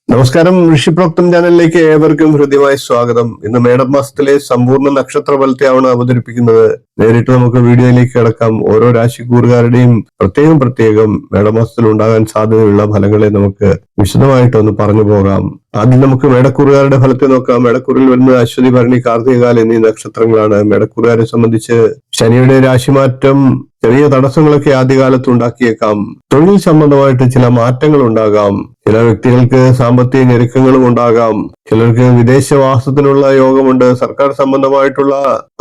നമസ്കാരം. ഋഷിപ്രോക്തം ചാനലിലേക്ക് ഏവർക്കും ഹൃദ്യമായ സ്വാഗതം. ഇന്ന് മേടമാസത്തിലെ സമ്പൂർണ്ണ നക്ഷത്ര ഫലത്തെയാണ് അവതരിപ്പിക്കുന്നത്. നേരിട്ട് നമുക്ക് വീഡിയോയിലേക്ക് കിടക്കാം. ഓരോ രാശിക്കൂറുകാരുടെയും പ്രത്യേകം മേടമാസത്തിൽ ഉണ്ടാകാൻ സാധ്യതയുള്ള ഫലങ്ങളെ നമുക്ക് വിശദമായിട്ടൊന്ന് പറഞ്ഞു പോകാം. ആദ്യം നമുക്ക് മേടക്കൂറുകാരുടെ ഫലത്തെ നോക്കാം. മേടക്കൂറിൽ വരുന്നത് അശ്വതി, ഭരണി, കാർത്തികകാൽ എന്നീ നക്ഷത്രങ്ങളാണ്. മേടക്കൂറുകാരെ സംബന്ധിച്ച് ശനിയുടെ രാശിമാറ്റം ചെറിയ തടസ്സങ്ങളൊക്കെ ആദ്യകാലത്ത് ഉണ്ടാക്കിയേക്കാം. തൊഴിൽ സംബന്ധമായിട്ട് ചില മാറ്റങ്ങൾ ഉണ്ടാകാം. ചില വ്യക്തികൾക്ക് സാമ്പത്തിക ഞെരുക്കങ്ങളും ഉണ്ടാകാം. ചിലർക്ക് വിദേശവാസത്തിനുള്ള യോഗമുണ്ട്. സർക്കാർ സംബന്ധമായിട്ടുള്ള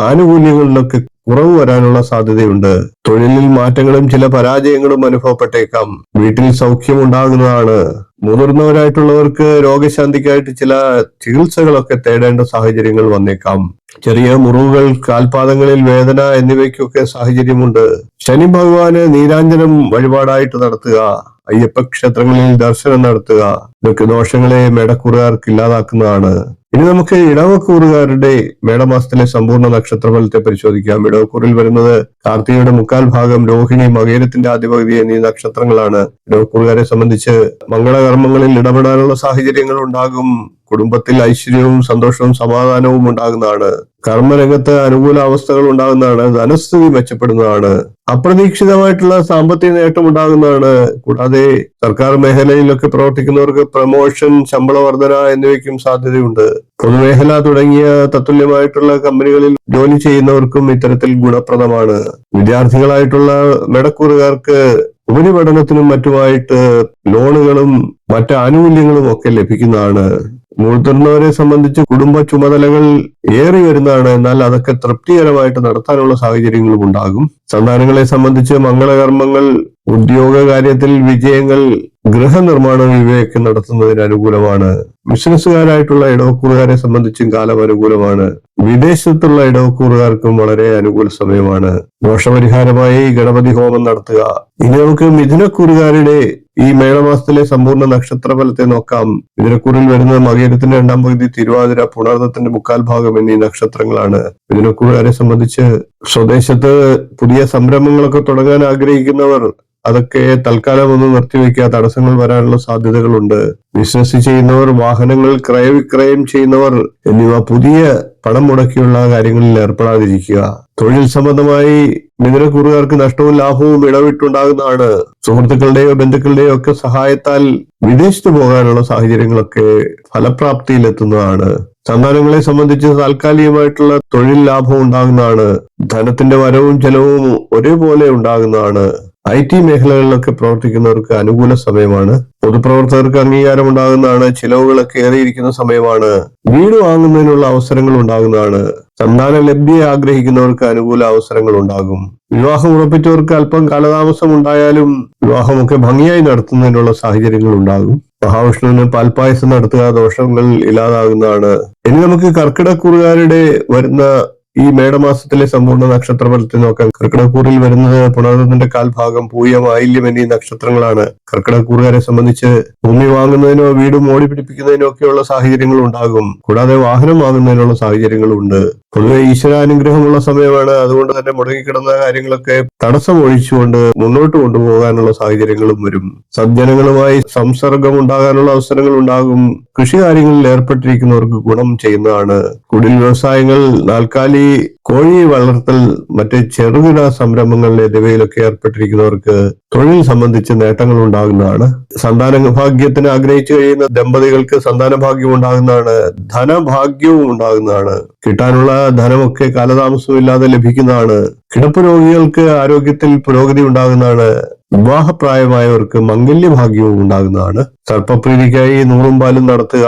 ആനുകൂല്യങ്ങളിലൊക്കെ കുറവ് വരാനുള്ള സാധ്യതയുണ്ട്. തൊഴിലിൽ മാറ്റങ്ങളും ചില പരാജയങ്ങളും അനുഭവപ്പെട്ടേക്കാം. വീട്ടിൽ സൗഖ്യം ഉണ്ടാകുന്നതാണ്. മുതിർന്നവരായിട്ടുള്ളവർക്ക് രോഗശാന്തിക്കായിട്ട് ചില ചികിത്സകളൊക്കെ തേടേണ്ട സാഹചര്യങ്ങൾ വന്നേക്കാം. ചെറിയ മുറിവുകൾ, കാൽപാദങ്ങളിൽ വേദന എന്നിവയ്ക്കൊക്കെ സാഹചര്യമുണ്ട്. ശനി ഭഗവാന് നീരാഞ്ജനം വഴിപാടായിട്ട് നടത്തുക, അയ്യപ്പ ക്ഷേത്രങ്ങളിൽ ദർശനം നടത്തുക, ഇതൊക്കെ ദോഷങ്ങളെ മേടക്കൂറുകാർക്ക് ഇല്ലാതാക്കുന്നതാണ്. ഇനി നമുക്ക് ഇടവക്കൂറുകാരുടെ മേടമാസത്തിലെ സമ്പൂർണ്ണ നക്ഷത്രഫലത്തെ പരിശോധിക്കാം. ഇടവക്കൂറിൽ വരുന്നത് കാർത്തികയുടെ മുക്കാൽ ഭാഗം, രോഹിണി, മകേരത്തിന്റെ ആദ്യപകുതി എന്നീ നക്ഷത്രങ്ങളാണ്. ഇടവക്കൂറുകാരെ സംബന്ധിച്ച് മംഗളകർമ്മങ്ങളിൽ ഇടപെടാനുള്ള സാഹചര്യങ്ങൾ ഉണ്ടാകും. കുടുംബത്തിൽ ഐശ്വര്യവും സന്തോഷവും സമാധാനവും ഉണ്ടാകുന്നതാണ്. കർമ്മരംഗത്ത് അനുകൂല അവസ്ഥകൾ ഉണ്ടാകുന്നതാണ്. ധനസ്ഥിതി മെച്ചപ്പെടുന്നതാണ്. അപ്രതീക്ഷിതമായിട്ടുള്ള സാമ്പത്തിക നേട്ടം ഉണ്ടാകുന്നതാണ്. കൂടാതെ സർക്കാർ മേഖലയിലൊക്കെ പ്രവർത്തിക്കുന്നവർക്ക് പ്രമോഷൻ, ശമ്പള വർധന എന്നിവയ്ക്കും സാധ്യതയുണ്ട്. പൊതുമേഖല തുടങ്ങിയ തത്തുല്യമായിട്ടുള്ള കമ്പനികളിൽ ജോലി ചെയ്യുന്നവർക്കും ഇത്തരത്തിൽ ഗുണപ്രദമാണ്. വിദ്യാർത്ഥികളായിട്ടുള്ള മേടക്കൂറുകാർക്ക് ഉപരിപഠനത്തിനും മറ്റുമായിട്ട് ലോണുകളും മറ്റ് ആനുകൂല്യങ്ങളും ഒക്കെ ലഭിക്കുന്നതാണ്. മുതിർന്നവരെ സംബന്ധിച്ച് കുടുംബ ചുമതലകൾ ഏറി വരുന്നതാണ്. എന്നാൽ അതൊക്കെ തൃപ്തികരമായിട്ട് നടത്താനുള്ള സാഹചര്യങ്ങളും ഉണ്ടാകും. സന്താനങ്ങളെ സംബന്ധിച്ച് മംഗളകർമ്മങ്ങൾ, ഉദ്യോഗ കാര്യത്തിൽ വിജയങ്ങൾ, ഗൃഹനിർമ്മാണം ഇവയൊക്കെ നടത്തുന്നതിന് അനുകൂലമാണ്. ബിസിനസ്സുകാരായിട്ടുള്ള ഇടവക്കൂറുകാരെ സംബന്ധിച്ചും കാലം അനുകൂലമാണ്. വിദേശത്തുള്ള ഇടവക്കൂറുകാർക്കും വളരെ അനുകൂല സമയമാണ്. ദോഷപരിഹാരമായി ഗണപതി ഹോമം നടത്തുക. ഇനി നമുക്ക് മിഥുനക്കൂറുകാരുടെ ഈ മേടമാസത്തിലെ സമ്പൂർണ്ണ നക്ഷത്ര ഫലത്തെ നോക്കാം. മിഥുനക്കൂറിൽ വരുന്നത് മകേരത്തിന്റെ രണ്ടാം പകുതി, തിരുവാതിര, പുണർന്നത്തിന്റെ മുക്കാൽ ഭാഗം എന്നീ നക്ഷത്രങ്ങളാണ്. മിഥുനക്കൂറുകാരെ സംബന്ധിച്ച് സ്വദേശത്ത് പുതിയ സംരംഭങ്ങളൊക്കെ തുടങ്ങാൻ ആഗ്രഹിക്കുന്നവർ അതൊക്കെ തൽക്കാലം ഒന്ന് നിർത്തിവെക്കുക. തടസ്സങ്ങൾ വരാനുള്ള സാധ്യതകളുണ്ട്. ബിസിനസ് ചെയ്യുന്നവർ, വാഹനങ്ങൾ ക്രയവിക്രയം ചെയ്യുന്നവർ എന്നിവ പുതിയ പണം മുടക്കിയുള്ള കാര്യങ്ങളിൽ ഏർപ്പെടാതിരിക്കുക. തൊഴിൽ സംബന്ധമായി മിഥുനക്കൂറുകാർക്ക് നഷ്ടവും ലാഭവും ഇടവിട്ടുണ്ടാകുന്നതാണ്. സുഹൃത്തുക്കളുടെയോ ബന്ധുക്കളുടെയോ ഒക്കെ സഹായത്താൽ വിദേശത്ത് പോകാനുള്ള സാഹചര്യങ്ങളൊക്കെ ഫലപ്രാപ്തിയിലെത്തുന്നതാണ്. സന്താനങ്ങളെ സംബന്ധിച്ച് താൽക്കാലികമായിട്ടുള്ള തൊഴിൽ ലാഭം ഉണ്ടാകുന്നതാണ്. ധനത്തിന്റെ വരവും ചെലവും ഒരേപോലെ ഉണ്ടാകുന്നതാണ്. IT മേഖലകളിലൊക്കെ പ്രവർത്തിക്കുന്നവർക്ക് അനുകൂല സമയമാണ്. പൊതുപ്രവർത്തകർക്ക് അംഗീകാരം ഉണ്ടാകുന്നതാണ്. ചിലവുകളൊക്കെ ഏറിയിരിക്കുന്ന സമയമാണ്. വീട് വാങ്ങുന്നതിനുള്ള അവസരങ്ങൾ ഉണ്ടാകുന്നതാണ്. സന്താന ലഭ്യത ആഗ്രഹിക്കുന്നവർക്ക് അനുകൂല അവസരങ്ങൾ ഉണ്ടാകും. വിവാഹം ഉറപ്പിച്ചവർക്ക് അല്പം കാലതാമസം ഉണ്ടായാലും വിവാഹമൊക്കെ ഭംഗിയായി നടത്തുന്നതിനുള്ള സാഹചര്യങ്ങൾ ഉണ്ടാകും. മഹാവിഷ്ണുവിന് പാൽപ്പായസം നടത്തുക, ദോഷങ്ങൾ ഇല്ലാതാകുന്നതാണ്. ഇനി നമുക്ക് കർക്കിടക്കൂറുകാരുടെ വരുന്ന ഈ മേടമാസത്തിലെ സമ്പൂർണ്ണ നക്ഷത്രഫലത്തെ നോക്കാം. കർക്കിടക്കൂറിൽ വരുന്നത് പുണർന്നത്തിന്റെ കാൽഭാഗം, പൂയം, ആയില്യം എന്നീ നക്ഷത്രങ്ങളാണ്. കർക്കിടക്കൂറുകാരെ സംബന്ധിച്ച് ഭൂമി വാങ്ങുന്നതിനോ വീട് മോടി പിടിപ്പിക്കുന്നതിനോ ഒക്കെയുള്ള സാഹചര്യങ്ങൾ ഉണ്ടാകും. കൂടാതെ വാഹനം വാങ്ങുന്നതിനുള്ള സാഹചര്യങ്ങളും ഉണ്ട്. പൊതുവെ ഈശ്വരാനുഗ്രഹമുള്ള സമയമാണ്. അതുകൊണ്ട് തന്നെ മുടങ്ങിക്കിടന്ന കാര്യങ്ങളൊക്കെ തടസ്സം ഒഴിച്ചുകൊണ്ട് മുന്നോട്ട് കൊണ്ടുപോകാനുള്ള സാഹചര്യങ്ങളും വരും. സജ്ജനങ്ങളുമായി സംസർഗം ഉണ്ടാകാനുള്ള അവസരങ്ങൾ ഉണ്ടാകും. കൃഷി കാര്യങ്ങളിൽ ഏർപ്പെട്ടിരിക്കുന്നവർക്ക് ഗുണം ചെയ്യുന്നതാണ്. കുടിൽ വ്യവസായങ്ങൾ, നാൽക്കാലി കോഴി വളർത്തൽ, മറ്റ് ചെറുകിട സംരംഭങ്ങൾ എന്നിവയിലൊക്കെ ഏർപ്പെട്ടിരിക്കുന്നവർക്ക് തൊഴിൽ സംബന്ധിച്ച് നേട്ടങ്ങൾ ഉണ്ടാകുന്നതാണ്. സന്താന ഭാഗ്യത്തിന് ആഗ്രഹിച്ചു കഴിയുന്ന ദമ്പതികൾക്ക് സന്താന ഭാഗ്യം ഉണ്ടാകുന്നതാണ്. ധനഭാഗ്യവും ഉണ്ടാകുന്നതാണ്. കിട്ടാനുള്ള ധനമൊക്കെ കാലതാമസമില്ലാതെ ലഭിക്കുന്നതാണ്. കിടപ്പ് രോഗികൾക്ക് ആരോഗ്യത്തിൽ പുരോഗതി ഉണ്ടാകുന്നതാണ്. വിവാഹപ്രായമായവർക്ക് മംഗല്യഭാഗ്യവും ഉണ്ടാകുന്നതാണ്. സർപ്പപ്രീതിക്കായി നൂറും പാലും നടത്തുക,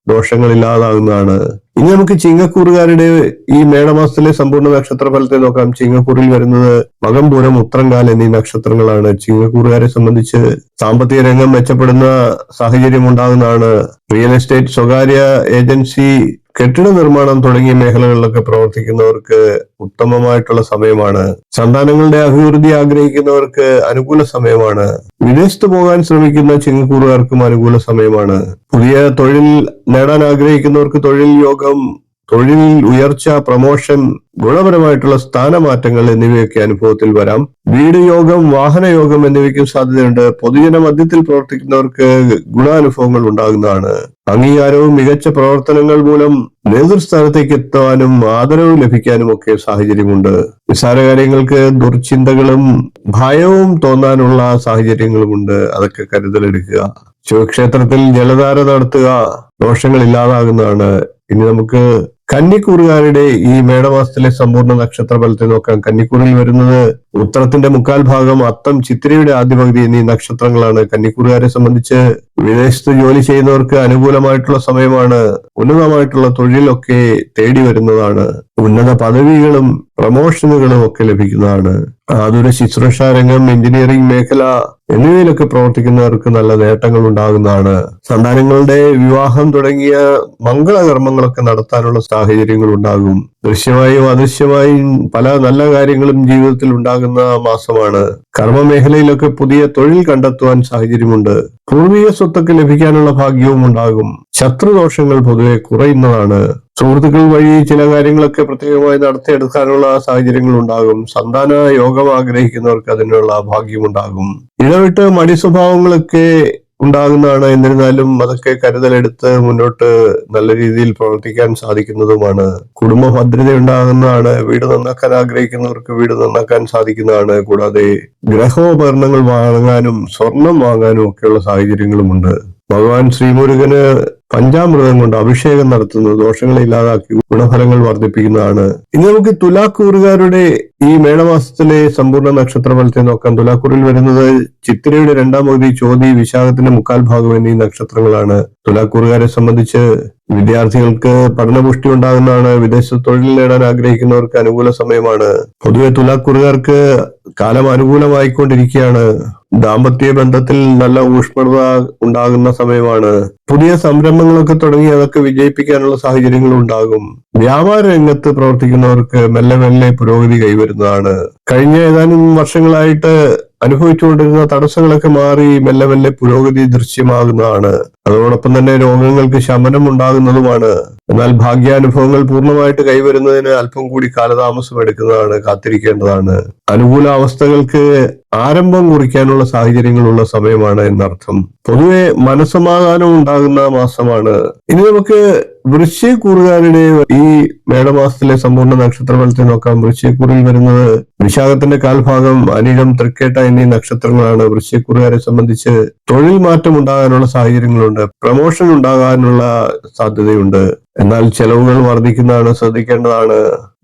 ദോഷങ്ങളില്ലാതാകുന്നതാണ്. ഇനി നമുക്ക് ചിങ്ങക്കൂറുകാരുടെ ഈ മേടമാസത്തിലെ സമ്പൂർണ്ണ നക്ഷത്ര ഫലത്തെ നോക്കാം. ചിങ്ങക്കൂറിൽ വരുന്നത് മകം, പൂരം, ഉത്രങ്കാൽ എന്നീ നക്ഷത്രങ്ങളാണ്. ചിങ്ങക്കൂറുകാരെ സംബന്ധിച്ച് സാമ്പത്തിക രംഗം മെച്ചപ്പെടുന്ന സാഹചര്യം ഉണ്ടാകുന്നതാണ്. റിയൽ എസ്റ്റേറ്റ്, സ്വകാര്യ ഏജൻസി, കെട്ടിട നിർമ്മാണം തുടങ്ങിയ മേഖലകളിലൊക്കെ പ്രവർത്തിക്കുന്നവർക്ക് ഉത്തമമായിട്ടുള്ള സമയമാണ്. സന്താനങ്ങളുടെ അഭിവൃദ്ധി ആഗ്രഹിക്കുന്നവർക്ക് അനുകൂല സമയമാണ്. വിദേശത്ത് പോകാൻ ശ്രമിക്കുന്ന ചിങ്ങക്കൂറുകാർക്കും അനുകൂല സമയമാണ്. പുതിയ തൊഴിൽ നേടാൻ ആഗ്രഹിക്കുന്നവർക്ക് തൊഴിൽ യോഗം, തൊഴിലിൽ ഉയർച്ച, പ്രമോഷൻ, ഗുണപരമായിട്ടുള്ള സ്ഥാനമാറ്റങ്ങൾ എന്നിവയൊക്കെ അനുഭവത്തിൽ വരാം. വീട് യോഗം, വാഹനയോഗം എന്നിവയ്ക്കും സാധ്യതയുണ്ട്. പൊതുജന മധ്യത്തിൽ പ്രവർത്തിക്കുന്നവർക്ക് ഗുണാനുഭവങ്ങൾ ഉണ്ടാകുന്നതാണ്. അംഗീകാരവും മികച്ച പ്രവർത്തനങ്ങൾ മൂലം നേതൃസ്ഥാനത്തേക്ക് എത്താനും ആദരവ് ലഭിക്കാനും ഒക്കെ സാഹചര്യമുണ്ട്. നിസ്സാര കാര്യങ്ങൾക്ക് ദുർചിന്തകളും ഭയവും തോന്നാനുള്ള സാഹചര്യങ്ങളുമുണ്ട്. അതൊക്കെ കരുതലെടുക്കുക. ശിവക്ഷേത്രത്തിൽ ജലധാര നടത്തുക ദോഷങ്ങൾ ഇല്ലാതാകുന്നതാണ്. ഇനി നമുക്ക് കന്നിക്കൂറുകാരുടെ ഈ മേടമാസത്തിലെ സമ്പൂർണ്ണ നക്ഷത്ര ഫലത്തെ നോക്കാം. കന്നിക്കൂറിൽ വരുന്നത് ഉത്തരത്തിന്റെ മുക്കാൽ ഭാഗം, അത്തം, ചിത്തിരയുടെ ആദ്യ പകുതി എന്നീ നക്ഷത്രങ്ങളാണ്. കന്നിക്കൂറുകാരെ സംബന്ധിച്ച് വിദേശത്ത് ജോലി ചെയ്യുന്നവർക്ക് അനുകൂലമായിട്ടുള്ള സമയമാണ്. ഉന്നതമായിട്ടുള്ള തൊഴിലൊക്കെ തേടി വരുന്നതാണ്. ഉന്നത പദവികളും പ്രമോഷനുകളും ഒക്കെ ലഭിക്കുന്നതാണ്. ആതുര ശുശ്രൂഷ രംഗം, എഞ്ചിനീയറിംഗ് മേഖല എന്നിവയിലൊക്കെ പ്രവർത്തിക്കുന്നവർക്ക് നല്ല നേട്ടങ്ങൾ ഉണ്ടാകുന്നതാണ്. സന്താനങ്ങളുടെ വിവാഹം തുടങ്ങിയ മംഗളകർമ്മങ്ങളൊക്കെ നടത്താനുള്ള സാഹചര്യങ്ങൾ ഉണ്ടാകും. ദൃശ്യമായും അദൃശ്യമായും പല നല്ല കാര്യങ്ങളും ജീവിതത്തിൽ ഉണ്ടാകുന്ന മാസമാണ്. കർമ്മമേഖലയിലൊക്കെ പുതിയ തൊഴിൽ കണ്ടെത്തുവാൻ സാഹചര്യമുണ്ട്. പൂർവിക സ്വത്തൊക്കെ ലഭിക്കാനുള്ള ഭാഗ്യവും ഉണ്ടാകും. ശത്രുദോഷങ്ങൾ പൊതുവെ കുറയുന്നതാണ്. സുഹൃത്തുക്കൾ വഴി ചില കാര്യങ്ങളൊക്കെ പ്രത്യേകമായി നടത്തിയെടുക്കാനുള്ള സാഹചര്യങ്ങൾ ഉണ്ടാകും. സന്താന യോഗം ആഗ്രഹിക്കുന്നവർക്ക് അതിനുള്ള ഭാഗ്യമുണ്ടാകും. ഇടവിട്ട് മടി സ്വഭാവങ്ങളൊക്കെ ഉണ്ടാകുന്നതാണ്. എന്നിരുന്നാലും അതൊക്കെ കരുതലെടുത്ത് മുന്നോട്ട് നല്ല രീതിയിൽ പ്രവർത്തിക്കാൻ സാധിക്കുന്നതുമാണ്. കുടുംബ ഭദ്രത ഉണ്ടാകുന്നതാണ്. വീട് നന്നാക്കാൻ ആഗ്രഹിക്കുന്നവർക്ക് വീട് നന്നാക്കാൻ സാധിക്കുന്നതാണ്. കൂടാതെ ഗ്രഹോപകരണങ്ങൾ വാങ്ങാനും സ്വർണം വാങ്ങാനും ഒക്കെയുള്ള സാഹചര്യങ്ങളുമുണ്ട്. ഭഗവാൻ ശ്രീമുരുകന് പഞ്ചാമൃതം കൊണ്ട് അഭിഷേകം നടത്തുന്നത് ദോഷങ്ങളെ ഇല്ലാതാക്കി ഗുണഫലങ്ങൾ വർദ്ധിപ്പിക്കുന്നതാണ്. ഇനി നമുക്ക് തുലാക്കൂറുകാരുടെ ഈ മേടമാസത്തിലെ സമ്പൂർണ്ണ നക്ഷത്ര ഫലത്തെ നോക്കാം. തുലാക്കൂറിൽ വരുന്നത് ചിത്തിരയുടെ രണ്ടാം പകുതി, ചോതി, വിശാഖത്തിന്റെ മുക്കാൽ ഭാഗം എന്നീ നക്ഷത്രങ്ങളാണ്. തുലാക്കൂറുകാരെ സംബന്ധിച്ച് വിദ്യാർത്ഥികൾക്ക് പഠനപുഷ്ടി ഉണ്ടാകുന്നതാണ്. വിദേശ തൊഴിൽ നേടാൻ ആഗ്രഹിക്കുന്നവർക്ക് അനുകൂല സമയമാണ്. പൊതുവെ തുലാക്കൂറുകാർക്ക് കാലം അനുകൂലമായിക്കൊണ്ടിരിക്കുകയാണ്. ദാമ്പത്യ ബന്ധത്തിൽ നല്ല ഊഷ്മളത ഉണ്ടാകുന്ന സമയമാണ്. പുതിയ സംരംഭങ്ങളൊക്കെ തുടങ്ങി അതൊക്കെ വിജയിപ്പിക്കാനുള്ള സാഹചര്യങ്ങൾ ഉണ്ടാകും. വ്യാപാര രംഗത്ത് പ്രവർത്തിക്കുന്നവർക്ക് മെല്ലെ മെല്ലെ പുരോഗതി കൈവരുന്നതാണ്. കഴിഞ്ഞ ഏതാനും വർഷങ്ങളായിട്ട് അനുഭവിച്ചുകൊണ്ടിരുന്ന തടസ്സങ്ങളൊക്കെ മാറി മെല്ലെ മെല്ലെ പുരോഗതി ദൃശ്യമാകുന്നതാണ്. അതോടൊപ്പം തന്നെ രോഗങ്ങൾക്ക് ശമനം ഉണ്ടാകുന്നതുമാണ്. എന്നാൽ ഭാഗ്യാനുഭവങ്ങൾ പൂർണ്ണമായിട്ട് കൈവരുന്നതിന് അല്പം കൂടി കാലതാമസം എടുക്കുന്നതാണ്. കാത്തിരിക്കേണ്ടതാണ്. അനുകൂല അവസ്ഥകൾക്ക് ആരംഭം കുറിക്കാനുള്ള സാഹചര്യങ്ങളുള്ള സമയമാണ് എന്നർത്ഥം. പൊതുവെ മനസ്സമാധാനം ഉണ്ടാകുന്ന മാസമാണ്. ഇനി നമുക്ക് വൃശ്ചികക്കൂറുകാരുടെ ഈ മേടമാസത്തിലെ സമ്പൂർണ്ണ നക്ഷത്ര ഫലത്തെ നോക്കാം. വൃശ്ചികക്കൂറിൽ വരുന്നത് വിശാഖത്തിന്റെ കാൽഭാഗം, അനിഴം, തൃക്കേട്ട എന്നീ നക്ഷത്രങ്ങളാണ്. വൃശ്ചികക്കൂറുകാരെ സംബന്ധിച്ച് തൊഴിൽ മാറ്റം ഉണ്ടാകാനുള്ള സാഹചര്യങ്ങളുണ്ട്. പ്രമോഷൻ ഉണ്ടാകാനുള്ള സാധ്യതയുണ്ട്. എന്നാൽ ചെലവുകൾ വർദ്ധിക്കുന്നതാണ്. ശ്രദ്ധിക്കേണ്ടതാണ്.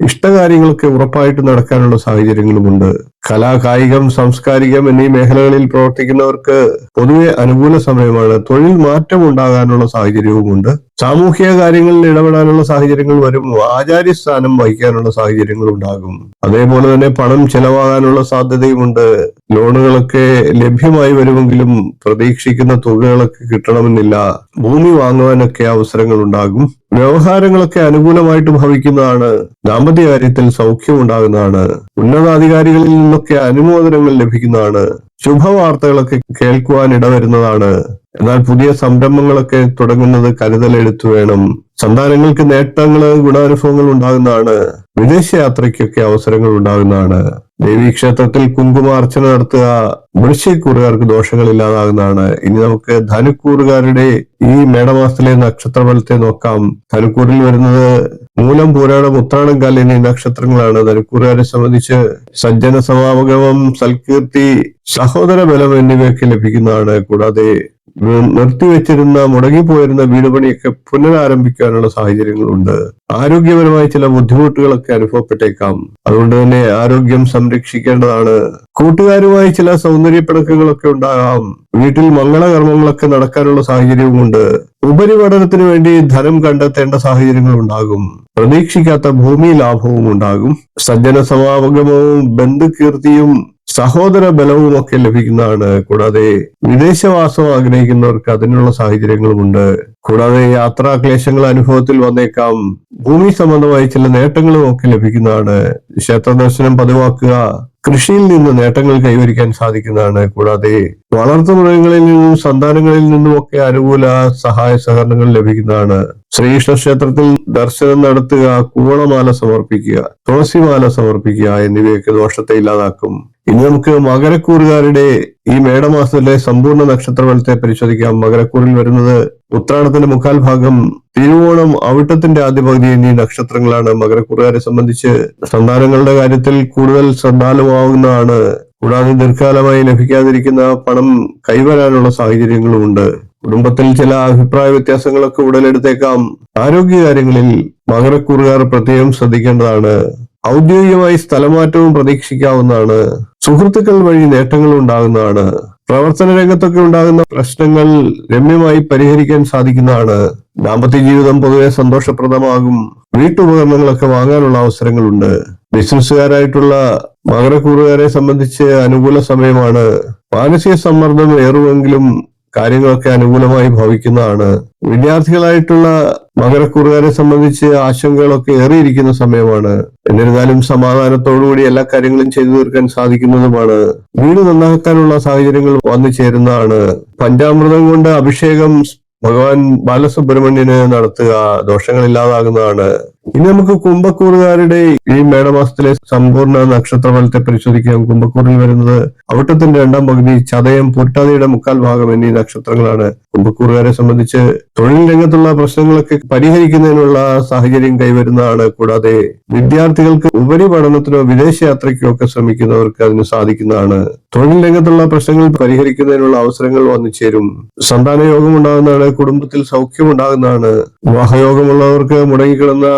ഇഷ്ടകാര്യങ്ങളൊക്കെ ഉറപ്പായിട്ട് നടക്കാനുള്ള സാഹചര്യങ്ങളുമുണ്ട്. കലാ, കായികം, സാംസ്കാരികം എന്നീ മേഖലകളിൽ പ്രവർത്തിക്കുന്നവർക്ക് പൊതുവെ അനുകൂല സമയമാണ്. തൊഴിൽ മാറ്റം ഉണ്ടാകാനുള്ള സാഹചര്യവുമുണ്ട്. സാമൂഹിക കാര്യങ്ങളിൽ ഇടപെടാനുള്ള സാഹചര്യങ്ങൾ വരും. ആചാര്യസ്ഥാനം വഹിക്കാനുള്ള സാഹചര്യങ്ങൾ ഉണ്ടാകും. അതേപോലെ തന്നെ പണം ചെലവാകാനുള്ള സാധ്യതയുമുണ്ട്. ലോണുകളൊക്കെ ലഭ്യമായി വരുമെങ്കിലും പ്രതീക്ഷിക്കുന്ന തുകകളൊക്കെ കിട്ടണമെന്നില്ല. ഭൂമി വാങ്ങുവാനൊക്കെ അവസരങ്ങൾ ഉണ്ടാകും. വ്യവഹാരങ്ങളൊക്കെ അനുകൂലമായിട്ട് ഭവിക്കുന്നതാണ്. ദാമ്പത്യ കാര്യത്തിൽ സൗഖ്യം ഉണ്ടാകുന്നതാണ്. ഉന്നതാധികാരികളിൽ നിന്നൊക്കെ അനുമോദനങ്ങൾ ലഭിക്കുന്നതാണ്. ശുഭവാർത്തകളൊക്കെ കേൾക്കുവാൻ ഇടവരുന്നതാണ്. എന്നാൽ പുതിയ സംരംഭങ്ങളൊക്കെ തുടങ്ങുന്നത് കരുതലെടുത്തു വേണം. സന്താനങ്ങൾക്ക് നേട്ടങ്ങള്, ഗുണാനുഭവങ്ങൾ ഉണ്ടാകുന്നതാണ്. വിദേശയാത്രയ്ക്കൊക്കെ അവസരങ്ങൾ ഉണ്ടാകുന്നതാണ്. ദേവീക്ഷേത്രത്തിൽ കുങ്കുമാർച്ചന നടത്തുക വൃശ്ചികക്കൂറുകാർക്ക് ദോഷങ്ങൾ ഇല്ലാതാകുന്നതാണ്. ഇനി നമുക്ക് ധനുക്കൂറുകാരുടെ ഈ മേടമാസത്തിലെ നക്ഷത്രഫലത്തെ നോക്കാം. ധനുക്കൂറിൽ വരുന്നത് മൂലം, പൂരാടം, ഉത്രാടം, കാൽ എന്നീ നക്ഷത്രങ്ങളാണ്. ധനുക്കൂറുകാരെ സംബന്ധിച്ച് സജ്ജന സമാഗമം, സൽകീർത്തി, സഹോദര ബലം എന്നിവയൊക്കെ ലഭിക്കുന്നതാണ്. കൂടാതെ നിർത്തിവെച്ചിരുന്ന, മുടങ്ങിപ്പോയിരുന്ന വീട് പണിയൊക്കെ പുനരാരംഭിക്കാനുള്ള സാഹചര്യങ്ങളുണ്ട്. ആരോഗ്യപരമായ ചില ബുദ്ധിമുട്ടുകളൊക്കെ അനുഭവപ്പെട്ടേക്കാം. അതുകൊണ്ട് തന്നെ ആരോഗ്യം സംരക്ഷിക്കേണ്ടതാണ്. കൂട്ടുകാരുമായി ചില സൗന്ദര്യപ്പിണക്കങ്ങളൊക്കെ ഉണ്ടാകാം. വീട്ടിൽ മംഗളകർമ്മങ്ങളൊക്കെ നടക്കാനുള്ള സാഹചര്യവുമുണ്ട്. ഉപരിപഠനത്തിന് വേണ്ടി ധനം കണ്ടെത്തേണ്ട സാഹചര്യങ്ങൾ ഉണ്ടാകും. പ്രതീക്ഷിക്കാത്ത ഭൂമി ലാഭവും ഉണ്ടാകും. സജ്ജന സമാഗമവും ബന്ധുകീർത്തിയും സഹോദര ബലവും ഒക്കെ ലഭിക്കുന്നതാണ്. കൂടാതെ വിദേശവാസം ആഗ്രഹിക്കുന്നവർക്ക് അതിനുള്ള സാഹചര്യങ്ങളുമുണ്ട്. കൂടാതെ യാത്രാക്ലേശങ്ങൾ അനുഭവത്തിൽ വന്നേക്കാം. ഭൂമി സംബന്ധമായി ചില നേട്ടങ്ങളും ഒക്കെ ലഭിക്കുന്നതാണ്. ക്ഷേത്ര ദർശനം പതിവാക്കുക. കൃഷിയിൽ നിന്ന് നേട്ടങ്ങൾ കൈവരിക്കാൻ സാധിക്കുന്നതാണ്. കൂടാതെ വളർത്തുമൃഗങ്ങളിൽ നിന്നും സന്താനങ്ങളിൽ നിന്നുമൊക്കെ അനുകൂല സഹായ സഹകരണങ്ങൾ ലഭിക്കുന്നതാണ്. ശ്രീകൃഷ്ണ ക്ഷേത്രത്തിൽ ദർശനം നടത്തുക, കൂവളമാല സമർപ്പിക്കുക, തുളസിമാല സമർപ്പിക്കുക എന്നിവയൊക്കെ ദോഷത്തെ ഇല്ലാതാക്കും. ഇനി നമുക്ക് മകരക്കൂറുകാരുടെ ഈ മേടമാസത്തിലെ സമ്പൂർണ്ണ നക്ഷത്രഫലത്തെ പരിശോധിക്കാം. മകരക്കൂറിൽ വരുന്നത് ഉത്രാടത്തിന്റെ മുക്കാൽ ഭാഗം, തിരുവോണം, അവിട്ടത്തിന്റെ ആദ്യ പകുതി എന്നീ നക്ഷത്രങ്ങളാണ്. മകരക്കൂറുകാരെ സംബന്ധിച്ച് സന്താനങ്ങളുടെ കാര്യത്തിൽ കൂടുതൽ ശ്രദ്ധാലുവാകുന്നതാണ്. കൂടാതെ ദീർഘകാലമായി ലഭിക്കാതിരിക്കുന്ന പണം കൈവരാനുള്ള സാഹചര്യങ്ങളുമുണ്ട്. കുടുംബത്തിൽ ചില അഭിപ്രായ വ്യത്യാസങ്ങളൊക്കെ ഉടലെടുത്തേക്കാം. ആരോഗ്യകാര്യങ്ങളിൽ മകരക്കൂറുകാർ പ്രത്യേകം ശ്രദ്ധിക്കേണ്ടതാണ്. ഔദ്യോഗികമായി സ്ഥലമാറ്റവും പ്രതീക്ഷിക്കാവുന്നതാണ്. സുഹൃത്തുക്കൾ വഴി നേട്ടങ്ങൾ ഉണ്ടാകുന്നതാണ്. പ്രവർത്തന രംഗത്തൊക്കെ ഉണ്ടാകുന്ന പ്രശ്നങ്ങൾ രമ്യമായി പരിഹരിക്കാൻ സാധിക്കുന്നതാണ്. ദാമ്പത്യ ജീവിതം പൊതുവെ സന്തോഷപ്രദമാകും. വീട്ടുപകരണങ്ങളൊക്കെ വാങ്ങാനുള്ള അവസരങ്ങളുണ്ട്. ബിസിനസ്സുകാരായിട്ടുള്ള മകരക്കൂറുകാരെ സംബന്ധിച്ച് അനുകൂല സമയമാണ്. മാനസിക സമ്മർദ്ദം ഏറുമെങ്കിലും കാര്യങ്ങളൊക്കെ അനുകൂലമായി ഭവിക്കുന്നതാണ്. വിദ്യാർത്ഥികളായിട്ടുള്ള മകരക്കൂറുകാരെ സംബന്ധിച്ച് ആശങ്കകളൊക്കെ ഏറിയിരിക്കുന്ന സമയമാണ്. എന്നിരുന്നാലും സമാധാനത്തോടുകൂടി എല്ലാ കാര്യങ്ങളും ചെയ്തു തീർക്കാൻ സാധിക്കുന്നതുമാണ്. വീട് നന്നാക്കാനുള്ള സാഹചര്യങ്ങൾ വന്നു ചേരുന്നതാണ്. പഞ്ചാമൃതം കൊണ്ട് അഭിഷേകം ഭഗവാൻ ബാലസുബ്രഹ്മണ്യന് നടത്തുക, ദോഷങ്ങൾ ഇല്ലാതാകുന്നതാണ്. ഇനി നമുക്ക് കുംഭക്കൂറുകാരുടെ ഈ മേടമാസത്തിലെ സമ്പൂർണ്ണ നക്ഷത്രഫലത്തെ പരിശോധിക്കാം. കുംഭക്കൂറിൽ വരുന്നത് അവിട്ടത്തിന്റെ രണ്ടാം പകുതി, ചതയം, പുരട്ടാതിയുടെ മുക്കാൽ ഭാഗം എന്നീ നക്ഷത്രങ്ങളാണ്. കുംഭക്കൂറുകാരെ സംബന്ധിച്ച് തൊഴിൽ രംഗത്തുള്ള പ്രശ്നങ്ങളൊക്കെ പരിഹരിക്കുന്നതിനുള്ള സാഹചര്യം കൈവരുന്നതാണ്. കൂടാതെ വിദ്യാർത്ഥികൾക്ക് ഉപരിപഠനത്തിനോ വിദേശയാത്രയ്ക്കോ ഒക്കെ ശ്രമിക്കുന്നവർക്ക് അതിന് സാധിക്കുന്നതാണ്. തൊഴിൽ രംഗത്തുള്ള പ്രശ്നങ്ങൾ പരിഹരിക്കുന്നതിനുള്ള അവസരങ്ങൾ വന്നു ചേരും. സന്താന യോഗം ഉണ്ടാകുന്നതാണ്. കുടുംബത്തിൽ സൗഖ്യം ഉണ്ടാകുന്നതാണ്. വിവാഹയോഗമുള്ളവർക്ക് മുടങ്ങിക്കിടന്ന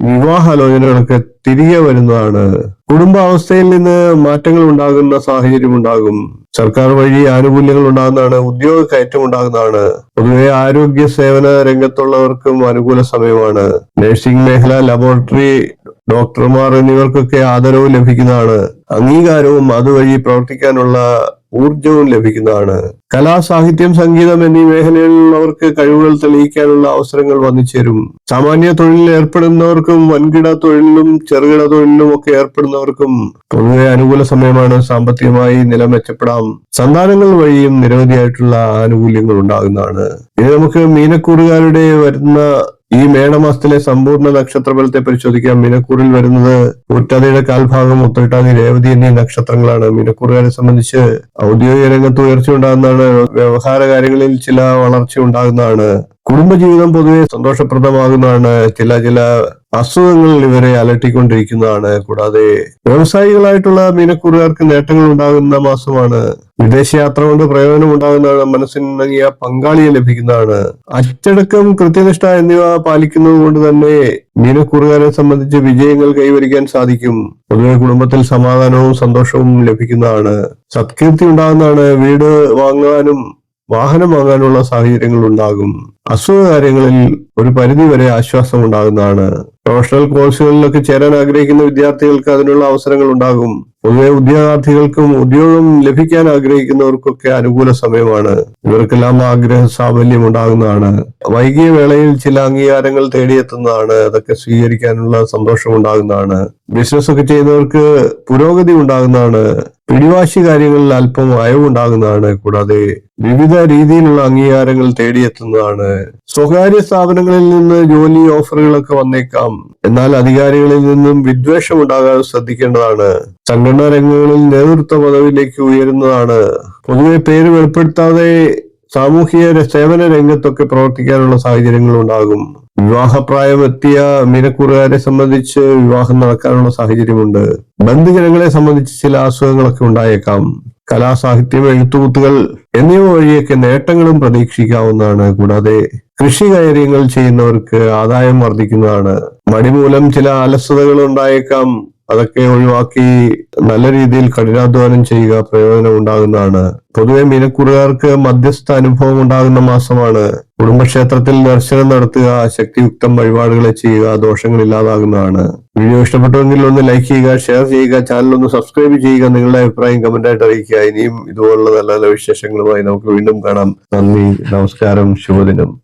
വിവാഹാലോചനകളൊക്കെ തിരികെ വരുന്നതാണ്. കുടുംബാവസ്ഥയിൽ നിന്ന് മാറ്റങ്ങൾ ഉണ്ടാകുന്ന സാഹചര്യം ഉണ്ടാകും. സർക്കാർ വഴി ആനുകൂല്യങ്ങൾ ഉണ്ടാകുന്നതാണ്. ഉദ്യോഗ കയറ്റം ഉണ്ടാകുന്നതാണ്. പൊതുവെ ആരോഗ്യ സേവന രംഗത്തുള്ളവർക്കും അനുകൂല സമയമാണ്. നഴ്സിംഗ് മേഖല, ലബോറട്ടറി ഡോക്ടർമാർ എന്നിവർക്കൊക്കെ ആദരവ് ലഭിക്കുന്നതാണ്. അംഗീകാരവും അതുവഴി പ്രവർത്തിക്കാനുള്ള ഊർജവും ലഭിക്കുന്നതാണ്. കലാ, സാഹിത്യം, സംഗീതം എന്നീ മേഖലകളിലുള്ളവർക്ക് കഴിവുകൾ തെളിയിക്കാനുള്ള അവസരങ്ങൾ വന്നു ചേരും. സാമാന്യ തൊഴിലിൽ ഏർപ്പെടുന്നവർക്കും വൻകിട തൊഴിലിലും ചെറുകിട തൊഴിലിലും ഒക്കെ ഏർപ്പെടുന്നവർക്കും പൊതുവെ അനുകൂല സമയമാണ്. സാമ്പത്തികമായി നില മെച്ചപ്പെടാം. സന്താനങ്ങൾ വഴിയും നിരവധിയായിട്ടുള്ള ആനുകൂല്യങ്ങൾ ഉണ്ടാകുന്നതാണ്. ഇനി നമുക്ക് മീനക്കൂറുകാരുടെ വരുന്ന ഈ മേടമാസത്തിലെ സമ്പൂർണ്ണ നക്ഷത്രഫലത്തെ പരിശോധിക്കാം. മീനക്കൂറിൽ വരുന്നത് ഉറ്റതയുടെ കാൽഭാഗം, ഉത്രട്ടാതി, രേവതി എന്നീ നക്ഷത്രങ്ങളാണ്. മീനക്കൂറുകാരെ സംബന്ധിച്ച് ഔദ്യോഗിക രംഗത്ത് ഉയർച്ച ഉണ്ടാകുന്നതാണ്. വ്യവഹാര കാര്യങ്ങളിൽ ചില വളർച്ച ഉണ്ടാകുന്നതാണ്. കുടുംബജീവിതം പൊതുവെ സന്തോഷപ്രദമാകുന്നതാണ്. ചില അസുഖങ്ങൾ ഇവരെ അലട്ടിക്കൊണ്ടിരിക്കുന്നതാണ്. കൂടാതെ വ്യവസായികളായിട്ടുള്ള മീനക്കൂറുകാർക്ക് നേട്ടങ്ങൾ ഉണ്ടാകുന്ന മാസമാണ്. വിദേശയാത്ര കൊണ്ട് പ്രയോജനം ഉണ്ടാകുന്നതാണ്. മനസ്സിനിണങ്ങിയ പങ്കാളിയെ ലഭിക്കുന്നതാണ്. അച്ചടക്കം, കൃത്യനിഷ്ഠ എന്നിവ പാലിക്കുന്നത് കൊണ്ട് തന്നെ മീനക്കൂറുകാരെ സംബന്ധിച്ച് വിജയങ്ങൾ കൈവരിക്കാൻ സാധിക്കും. പൊതുവെ കുടുംബത്തിൽ സമാധാനവും സന്തോഷവും ലഭിക്കുന്നതാണ്. സത്കീർത്തി ഉണ്ടാകുന്നതാണ്. വീട് വാങ്ങാനും വാഹനം വാങ്ങാനുള്ള സാഹചര്യങ്ങൾ ഉണ്ടാകും. അസുഖകാര്യങ്ങളിൽ ഒരു പരിധിവരെ ആശ്വാസം ഉണ്ടാകുന്നതാണ്. പ്രൊഫഷണൽ കോഴ്സുകളിലൊക്കെ ചേരാൻ ആഗ്രഹിക്കുന്ന വിദ്യാർത്ഥികൾക്ക് അതിനുള്ള അവസരങ്ങൾ ഉണ്ടാകും. പൊതുവെ ഉദ്യോഗാർത്ഥികൾക്കും ഉദ്യോഗം ലഭിക്കാൻ ആഗ്രഹിക്കുന്നവർക്കൊക്കെ അനുകൂല സമയമാണ്. ഇവർക്കെല്ലാം ആഗ്രഹ സാഫല്യം ഉണ്ടാകുന്നതാണ്. വൈകിയ വേളയിൽ ചില അംഗീകാരങ്ങൾ തേടിയെത്തുന്നതാണ്. അതൊക്കെ സ്വീകരിക്കാനുള്ള സന്തോഷം ഉണ്ടാകുന്നതാണ്. ബിസിനസ് ഒക്കെ ചെയ്യുന്നവർക്ക് പുരോഗതി ഉണ്ടാകുന്നതാണ്. പിടിവാശി കാര്യങ്ങളിൽ അല്പം അയവുണ്ടാകുന്നതാണ്. കൂടാതെ വിവിധ രീതിയിലുള്ള അംഗീകാരങ്ങൾ തേടിയെത്തുന്നതാണ്. സ്വകാര്യ സ്ഥാപനങ്ങളിൽ നിന്ന് ജോലി ഓഫറുകളൊക്കെ വന്നേക്കാം. എന്നാൽ അധികാരികളിൽ നിന്നും വിദ്വേഷം ഉണ്ടാകാതെ ശ്രദ്ധിക്കേണ്ടതാണ്. സംഘടനാ രംഗങ്ങളിൽ നേതൃത്വ പദവിയിലേക്ക് ഉയരുന്നതാണ്. പൊതുവെ പേര് വെളിപ്പെടുത്താതെ സാമൂഹിക സേവന രംഗത്തൊക്കെ പ്രവർത്തിക്കാനുള്ള സാഹചര്യങ്ങൾ ഉണ്ടാകും. വിവാഹപ്രായം എത്തിയ മീനക്കൂറുകാരെ സംബന്ധിച്ച് വിവാഹം നടക്കാനുള്ള സാഹചര്യമുണ്ട്. ബന്ധുജനങ്ങളെ സംബന്ധിച്ച് ചില അസുഖങ്ങളൊക്കെ ഉണ്ടായേക്കാം. കലാ, സാഹിത്യം, എഴുത്തുകുത്തുകൾ എന്നിവ വഴിയൊക്കെ നേട്ടങ്ങളും പ്രതീക്ഷിക്കാവുന്നതാണ്. കൂടാതെ കൃഷി കാര്യങ്ങൾ ചെയ്യുന്നവർക്ക് ആദായം വർദ്ധിക്കുന്നതാണ്. മടി മൂലം ചില അലസതകൾ ഉണ്ടായേക്കാം. അതൊക്കെ ഒഴിവാക്കി നല്ല രീതിയിൽ കഠിനാധ്വാനം ചെയ്യുക, പ്രയോജനം ഉണ്ടാകുന്നതാണ്. പൊതുവെ മീനക്കൂറുകാർക്ക് മധ്യസ്ഥ അനുഭവം ഉണ്ടാകുന്ന മാസമാണ്. കുടുംബക്ഷേത്രത്തിൽ ദർശനം നടത്തുക, ശക്തിയുക്തം വഴിപാടുകളെ ചെയ്യുക, ദോഷങ്ങൾ ഇല്ലാതാകുന്നതാണ്. വീഡിയോ ഇഷ്ടപ്പെട്ടുവെങ്കിൽ ഒന്ന് ലൈക്ക് ചെയ്യുക, ഷെയർ ചെയ്യുക, ചാനൽ ഒന്ന് സബ്സ്ക്രൈബ് ചെയ്യുക, നിങ്ങളുടെ അഭിപ്രായം കമന്റായിട്ട് അറിയിക്കുക. ഇനിയും ഇതുപോലുള്ള നല്ല നല്ല വിശേഷങ്ങളുമായി നമുക്ക് വീണ്ടും കാണാം. നന്ദി, നമസ്കാരം, ശുഭദിനം.